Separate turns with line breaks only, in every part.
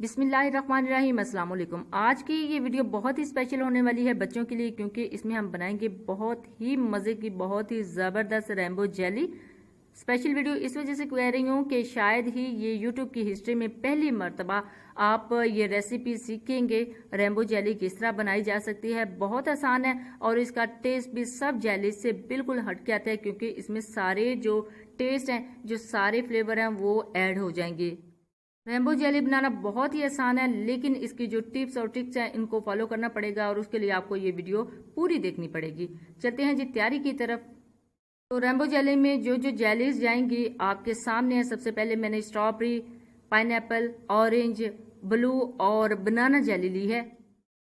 बिस्मिल्लाहिर्रहमानिर्रहीम, अस्सलाम वालेकुम। आज की ये वीडियो बहुत ही स्पेशल होने वाली है बच्चों के लिए, क्योंकि इसमें हम बनाएंगे बहुत ही मज़े की, बहुत ही ज़बरदस्त रेनबो जेली। स्पेशल वीडियो इस वजह से कह रही हूँ कि शायद ही ये यूट्यूब की हिस्ट्री में पहली मर्तबा आप ये रेसिपी सीखेंगे। रेनबो जेली किस तरह बनाई जा सकती है, बहुत आसान है और इसका टेस्ट भी सब जेली से बिल्कुल हटके आता है, क्योंकि इसमें सारे जो टेस्ट हैं, जो सारे फ्लेवर हैं वो ऐड हो जाएंगे। रेनबो जेली बनाना बहुत ही आसान है, लेकिन इसकी जो टिप्स और ट्रिक्स हैं इनको फॉलो करना पड़ेगा और उसके लिए आपको ये वीडियो पूरी देखनी पड़ेगी। चलते हैं जी तैयारी की तरफ। तो रेनबो जेली में जो जो जेलीज जाएंगी आपके सामने है। सबसे पहले मैंने स्ट्रॉबेरी, पाइनएप्पल, ऑरेंज, ब्लू और बनाना जेली ली है।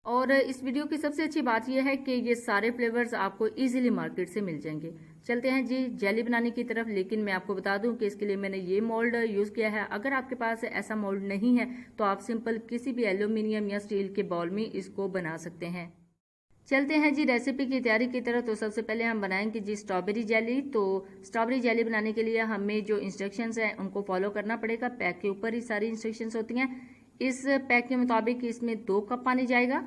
और इस वीडियो की सबसे अच्छी बात यह है कि ये सारे फ्लेवर्स आपको इजीली मार्केट से मिल जाएंगे। चलते हैं जी जेली बनाने की तरफ, लेकिन मैं आपको बता दूं कि इसके लिए मैंने ये मोल्ड यूज़ किया है। अगर आपके पास ऐसा मोल्ड नहीं है तो आप सिंपल किसी भी एल्यूमिनियम या स्टील के बाउल में इसको बना सकते हैं। चलते हैं जी रेसिपी की तैयारी की तरफ। तो सबसे पहले हम बनाएंगे जी स्ट्रॉबेरी जेली। तो स्ट्रॉबेरी जेली बनाने के लिए हमें जो इंस्ट्रक्शंस हैं उनको फॉलो करना पड़ेगा। पैक के ऊपर ही सारी इंस्ट्रक्शंस होती हैं। इस पैक के मुताबिक इसमें 2 कप पानी जाएगा।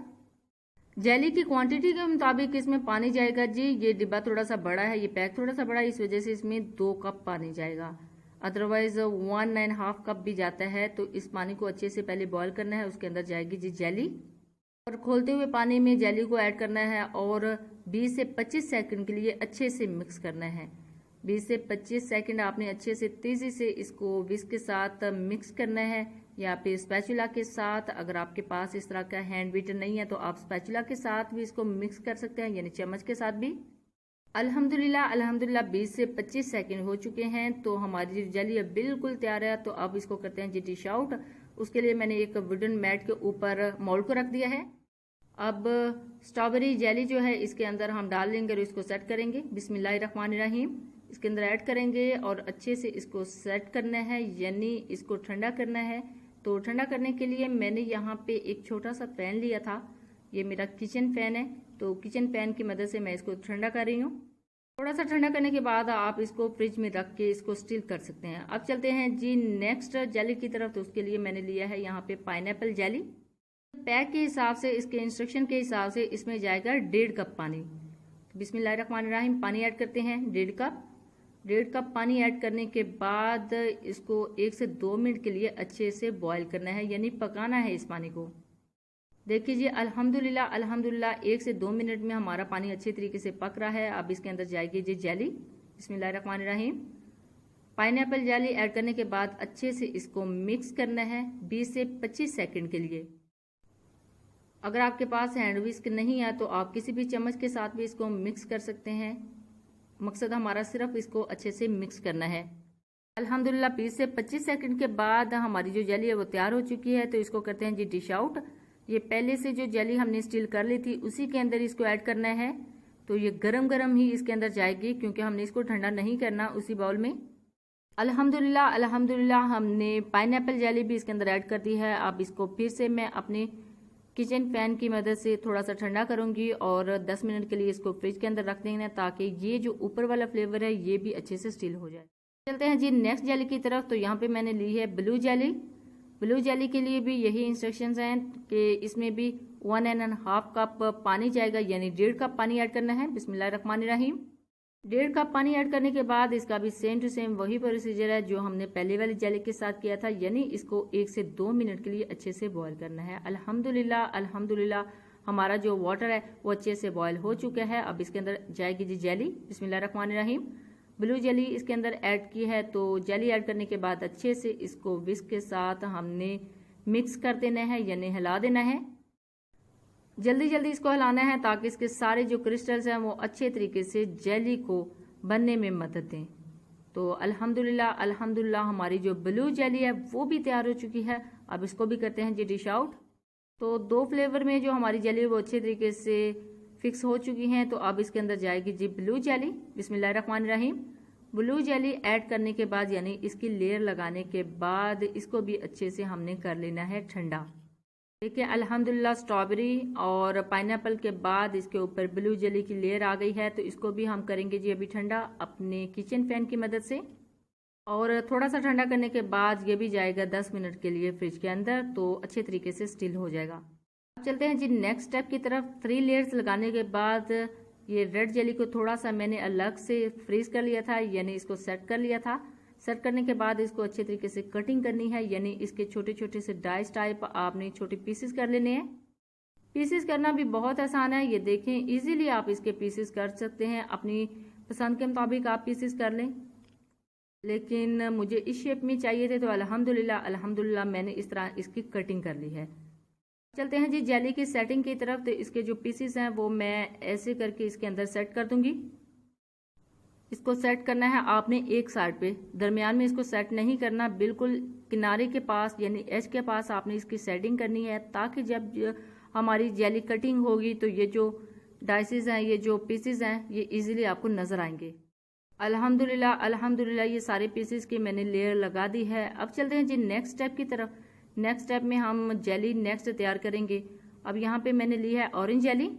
जेली की क्वांटिटी के मुताबिक इसमें पानी जाएगा जी। ये डिब्बा थोड़ा सा बड़ा है, ये पैक थोड़ा सा बड़ा है, इस वजह से इसमें 2 कप पानी जाएगा। अदरवाइज 1.5 कप भी जाता है। तो इस पानी को अच्छे से पहले बॉईल करना है, उसके अंदर जाएगी जी जेली और खोलते हुए पानी में जेली को ऐड करना है और 20 से 25 सेकंड के लिए अच्छे से मिक्स करना है। 20 से 25 सेकंड आपने अच्छे से तेजी से इसको विस्क के साथ मिक्स करना है या फिर स्पैचुला के साथ। अगर आपके पास इस तरह का हैंड बीटर नहीं है तो आप स्पैचुला के साथ भी इसको मिक्स कर सकते हैं, यानी चम्मच के साथ भी। अल्हम्दुलिल्लाह 20 से 25 सेकंड हो चुके हैं। तो हमारी जेली अब बिल्कुल तैयार है। तो अब इसको करते हैं जी डिश आउट। उसके लिए मैंने एक वुडन मैट के ऊपर मोल्ड को रख दिया है। अब स्ट्रॉबेरी जेली जो है इसके अंदर हम डाल लेंगे और इसको सेट करेंगे। बिस्मिल्लाहिर्रहमानिर्रहीम इसके अंदर ऐड करेंगे और अच्छे से इसको सेट करना है, यानी इसको ठंडा करना है। तो ठंडा करने के लिए मैंने यहाँ पे एक छोटा सा पैन लिया था। ये मेरा किचन पैन है। तो किचन पैन की मदद से मैं इसको ठंडा कर रही हूँ। थोड़ा सा ठंडा करने के बाद आप इसको फ्रिज में रख के इसको स्टील कर सकते हैं। अब चलते हैं जी नेक्स्ट जेली की तरफ। तो उसके लिए मैंने लिया है यहाँ पे पाइनएप्पल जेली। पैक के हिसाब से, इसके इंस्ट्रक्शन के हिसाब से इसमें जाएगा 1.5 कप पानी। बिस्मिल्लाहिर्रहमानिर्रहीम पानी ऐड करते हैं 1.5 कप। 1.5 कप पानी ऐड करने के बाद इसको 1 से 2 मिनट के लिए अच्छे से बॉईल करना है, यानी पकाना है इस पानी को। देखिए जी अल्हम्दुलिल्लाह 1 से 2 मिनट में हमारा पानी अच्छे तरीके से पक रहा है। अब इसके अंदर जाएगी जी जेली। बिस्मिल्लाहिर्रहमानिर्रहीम पाइनएप्पल जेली ऐड करने के बाद अच्छे से इसको मिक्स करना है 20 से 25 सेकंड के लिए। अगर आपके पास हैंड विस्क नहीं है तो आप किसी भी चम्मच के साथ भी इसको मिक्स कर सकते हैं। मकसद हमारा सिर्फ इसको अच्छे से मिक्स करना है। अल्हम्दुलिल्लाह 20 से 25 सेकंड के बाद हमारी जो जेली है वो तैयार हो चुकी है। तो इसको करते हैं जी डिश आउट। ये पहले से जो जेली हमने स्टील कर ली थी उसी के अंदर इसको ऐड करना है। तो ये गरम गरम ही इसके अंदर जाएगी, क्योंकि हमने इसको ठंडा नहीं करना उसी बाउल में। अल्हम्दुलिल्लाह हमने पाइनएप्पल जेली भी इसके अंदर ऐड कर दी है। अब इसको फिर से मैं अपने किचन पैन की मदद से थोड़ा सा ठंडा करूंगी और 10 मिनट के लिए इसको फ्रिज के अंदर रख देंगे, ताकि ये जो ऊपर वाला फ्लेवर है ये भी अच्छे से स्टील हो जाए। चलते हैं जी नेक्स्ट जेली की तरफ। तो यहाँ पे मैंने ली है ब्लू जेली। ब्लू जेली के लिए भी यही इंस्ट्रक्शंस हैं कि इसमें भी 1.5 कप पानी जाएगा, यानी 1.5 कप पानी ऐड करना है। बिस्मिल्लाहिर्रहमानिर्रहीम 1.5 कप पानी ऐड करने के बाद इसका भी सेम टू सेम वही प्रोसीजर है जो हमने पहले वाली जेली के साथ किया था, यानी इसको 1 से 2 मिनट के लिए अच्छे से बॉईल करना है। अल्हम्दुलिल्लाह हमारा जो वाटर है वो अच्छे से बॉईल हो चुका है। अब इसके अंदर जाएगी जी जेली। बिस्मिल्लाहिर्रहमानिर्रहीम ब्लू जेली इसके अंदर ऐड की है। तो जेली ऐड करने के बाद अच्छे से इसको विस्क के साथ हमने मिक्स कर देना है, यानी हिला देना है। जल्दी जल्दी इसको हिलाना है ताकि इसके सारे जो क्रिस्टल्स हैं वो अच्छे तरीके से जेली को बनने में मदद दें। तो अल्हम्दुलिल्लाह हमारी जो ब्लू जेली है वो भी तैयार हो चुकी है। अब इसको भी करते हैं जी डिश आउट। तो 2 फ्लेवर में जो हमारी जेली है वो अच्छे तरीके से फिक्स हो चुकी हैं। तो अब इसके अंदर जाएगी जी ब्लू जेली। बिस्मिल्लाहिर्रहमानिर्रहीम ब्लू जेली ऐड करने के बाद, यानी इसकी लेयर लगाने के बाद, इसको भी अच्छे से हमने कर लेना है ठंडा। देखिए अल्हम्दुलिल्लाह स्ट्रॉबेरी और पाइनएप्पल के बाद इसके ऊपर ब्लू जेली की लेयर आ गई है। तो इसको भी हम करेंगे जी अभी ठंडा अपने किचन फैन की मदद से। और थोड़ा सा ठंडा करने के बाद ये भी जाएगा 10 मिनट के लिए फ्रिज के अंदर, तो अच्छे तरीके से स्टील हो जाएगा। अब चलते हैं जी नेक्स्ट स्टेप की तरफ। 3 लेयर्स लगाने के बाद ये रेड जेली को थोड़ा सा मैंने अलग से फ्रीज कर लिया था, यानी इसको सेट कर लिया था। सेट करने के बाद इसको अच्छे तरीके से कटिंग करनी है, यानी इसके छोटे छोटे से डाइस टाइप आपने छोटे पीसेस कर लेने हैं। पीसेस करना भी बहुत आसान है, ये देखें इजीली आप इसके पीसेस कर सकते हैं। अपनी पसंद के मुताबिक आप पीसेस कर लें, लेकिन मुझे इस शेप में चाहिए थे तो अल्हम्दुलिल्लाह मैंने इस तरह इसकी कटिंग कर ली है। चलते हैं जी जेली की सेटिंग की तरफ। तो इसके जो पीसेस हैं वो मैं ऐसे करके इसके अंदर सेट कर दूंगी। इसको सेट करना है आपने एक साइड पे, दरमियान में इसको सेट नहीं करना, बिल्कुल किनारे के पास यानी एज के पास आपने इसकी सेटिंग करनी है, ताकि जब हमारी जेली कटिंग होगी तो ये जो डाइसेस हैं, ये जो पीसेस हैं, ये इजीली आपको नजर आएंगे। अल्हम्दुलिल्लाह ये सारे पीसेस की मैंने लेयर लगा दी है। अब चलते हैं जी नेक्स्ट स्टेप की तरफ। नेक्स्ट स्टेप में हम जेली नेक्स्ट तैयार करेंगे। अब यहाँ पे मैंने ली है ऑरेंज जेली।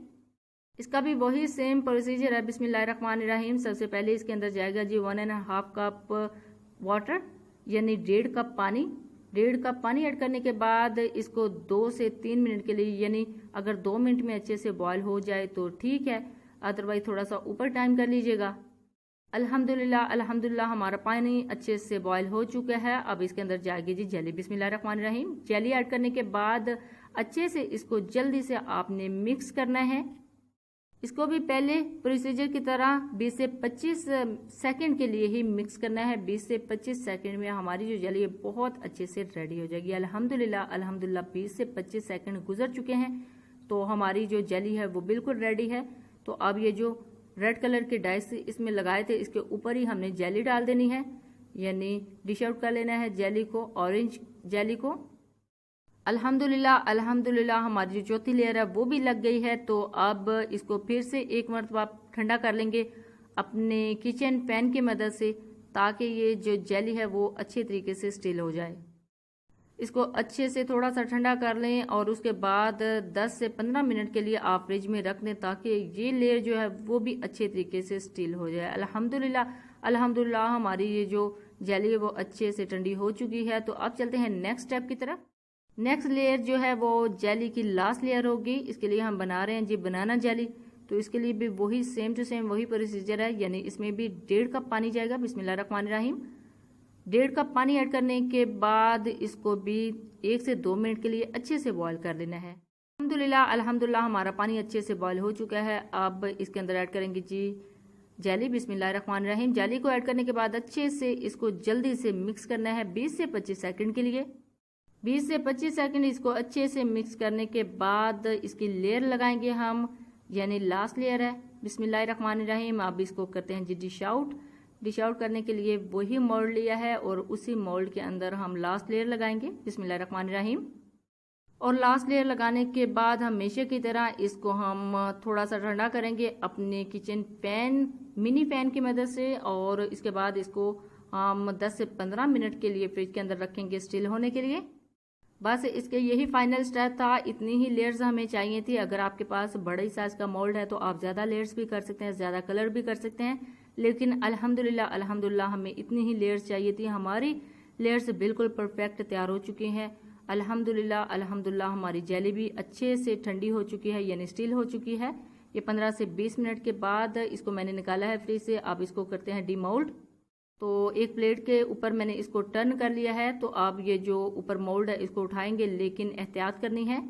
इसका भी वही सेम प्रोसीजर है। बिस्मिल्लाहिर्रहमानिर्रहीम। सबसे पहले इसके अंदर जाएगा जी 1.5 कप वाटर, यानी 1.5 कप पानी। 1.5 कप पानी ऐड करने के बाद इसको 2 से 3 मिनट के लिए, यानी अगर 2 मिनट में अच्छे से बॉयल हो जाए तो ठीक है, अदरवाइज थोड़ा सा ऊपर टाइम कर लीजिएगा। अल्हम्दुलिल्लाह हमारा पानी अच्छे से बॉयल हो चुका है। अब इसके अंदर जाएगी जी जेली। बिस्मिल्लाहिर्रहमानिर्रहीम। जेली ऐड करने के बाद अच्छे से इसको जल्दी से आपने मिक्स करना है। इसको भी पहले प्रोसीजर की तरह 20 से 25 सेकंड के लिए ही मिक्स करना है। 20 से 25 सेकंड में हमारी जो जेली है बहुत अच्छे से रेडी हो जाएगी। अल्हम्दुलिल्लाह 20 से 25 सेकंड गुजर चुके हैं, तो हमारी जो जेली है वो बिल्कुल रेडी है। तो अब ये जो रेड कलर के डाइस इसमें लगाए थे, इसके ऊपर ही हमने जेली डाल देनी है, यानी डिश आउट कर लेना है जेली को, ऑरेंज जेली को। अल्हम्दुलिल्लाह हमारी जो चौथी लेयर है वो भी लग गई है। तो अब इसको फिर से एक मरतबा ठंडा कर लेंगे अपने किचन पैन की मदद से, ताकि ये जो जेली है वो अच्छे तरीके से स्टील हो जाए। इसको अच्छे से थोड़ा सा ठंडा कर लें और उसके बाद 10 से 15 मिनट के लिए आप फ्रिज में रख दें, ताकि ये लेयर जो है वो भी अच्छे तरीके से स्टील हो जाए। अल्हम्दुलिल्लाह हमारी ये जो जेली है वो अच्छे से ठंडी हो चुकी है। तो अब चलते हैं नेक्स्ट स्टेप की तरफ। नेक्स्ट लेयर जो है वो जेली की लास्ट लेयर होगी। इसके लिए हम बना रहे हैं जी बनाना जेली। तो इसके लिए भी वही सेम टू सेम वही प्रोसीजर है, यानी इसमें भी 1.5 कप पानी जाएगा। बिस्मिल्लाहिर्रहमानिर्रहीम। 1.5 कप पानी ऐड करने के बाद इसको भी 1 से 2 मिनट के लिए अच्छे से बॉईल कर लेना है। अल्हम्दुलिल्लाह हमारा पानी अच्छे से बॉईल हो चुका है। अब इसके अंदर ऐड करेंगे जी जेली। बिस्मिल्लाहिर्रहमानिर्रहीम। जेली को ऐड करने के बाद अच्छे से इसको जल्दी से मिक्स करना है 20 से 25 सेकंड के लिए। 20 से 25 सेकंड इसको अच्छे से मिक्स करने के बाद इसकी लेयर लगाएंगे हम, यानी लास्ट लेयर है। बिस्मिल्लाहिर्रहमानिर्रहीम। अब इसको करते हैं जी डिश आउट। डिश आउट करने के लिए वही मोल्ड लिया है और उसी मोल्ड के अंदर हम लास्ट लेयर लगाएंगे। बिस्मिल्लाहिर्रहमानिर्रहीम। और लास्ट लेयर लगाने के बाद हमेशा की तरह इसको हम थोड़ा सा ठंडा करेंगे अपने किचन पैन मिनी पैन की मदद से, और इसके बाद इसको हम 10 से 15 मिनट के लिए फ्रिज के अंदर रखेंगे स्टील होने के लिए। बस इसके यही फाइनल स्टेप था। इतनी ही लेयर्स हमें चाहिए थी। अगर आपके पास बड़े साइज का मोल्ड है तो आप ज़्यादा लेयर्स भी कर सकते हैं, ज़्यादा कलर भी कर सकते हैं, लेकिन अल्हम्दुलिल्लाह हमें इतनी ही लेयर्स चाहिए थी। हमारी लेयर्स बिल्कुल परफेक्ट तैयार हो चुकी हैं। अल्हम्दुलिल्लाह हमारी जेली भी अच्छे से ठंडी हो चुकी है, यानी स्टील हो चुकी है। ये 15 से 20 मिनट के बाद इसको मैंने निकाला है फ्रिज से। अब इसको करते हैं डीमोल्ड। तो एक प्लेट के ऊपर मैंने इसको टर्न कर लिया है। तो अब ये जो ऊपर मोल्ड है इसको उठाएंगे, लेकिन एहतियात करनी है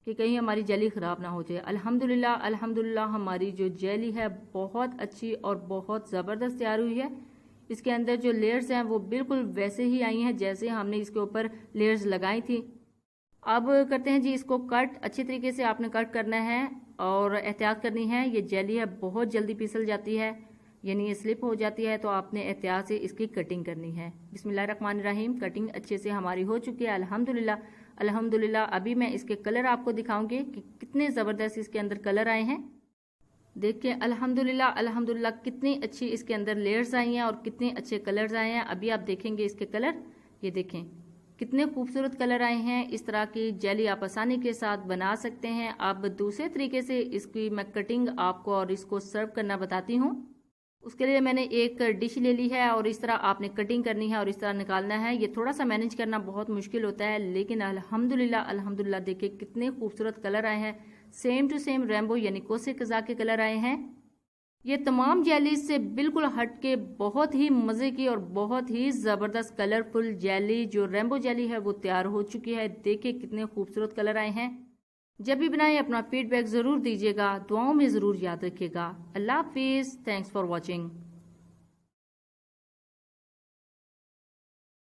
कि कहीं हमारी जेली ख़राब ना हो जाए। अल्हम्दुलिल्लाह हमारी जो जेली है बहुत अच्छी और बहुत ज़बरदस्त तैयार हुई है। इसके अंदर जो लेयर्स हैं वो बिल्कुल वैसे ही आई हैं जैसे हमने इसके ऊपर लेयर्स लगाई थी। अब करते हैं जी इसको कट। अच्छी तरीके से आपने कट करना है और एहतियात करनी है। ये जेली है बहुत जल्दी फिसल जाती है, यानी ये स्लिप हो जाती है, तो आपने एहतियात से इसकी कटिंग करनी है। बिस्मिल्लाहिर्रहमानिर्रहीम। कटिंग अच्छे से हमारी हो चुकी है अल्हम्दुलिल्लाह। अभी मैं इसके कलर आपको दिखाऊंगी कि कितने ज़बरदस्त इसके अंदर कलर आए हैं। देखिए अल्हम्दुलिल्लाह कितनी अच्छी इसके अंदर लेयर्स आई हैं और कितने अच्छे कलर्स आए हैं। अभी आप देखेंगे इसके कलर, ये देखें कितने खूबसूरत कलर आए हैं। इस तरह की जेली आप आसानी के साथ बना सकते हैं। अब दूसरे तरीके से इसकी मैं कटिंग आपको और इसको सर्व करना बताती हूँ। उसके लिए मैंने एक डिश ले ली है और इस तरह आपने कटिंग करनी है और इस तरह निकालना है। ये थोड़ा सा मैनेज करना बहुत मुश्किल होता है, लेकिन अल्हम्दुलिल्लाह अल्हम्दुलिल्लाह देखिए कितने खूबसूरत कलर आए हैं। सेम टू सेम रेनबो यानी कोसे कज़ा के कलर आए हैं। ये तमाम जेलीज से बिल्कुल हटके बहुत ही मज़े की और बहुत ही ज़बरदस्त कलरफुल जेली जो रेनबो जेली है वो तैयार हो चुकी है। देखिए कितने खूबसूरत कलर आए हैं। जब भी बनाएं अपना फीडबैक ज़रूर दीजिएगा, दुआओं में ज़रूर याद रखिएगा। अल्लाह हाफिज़, थैंक्स फॉर वॉचिंग।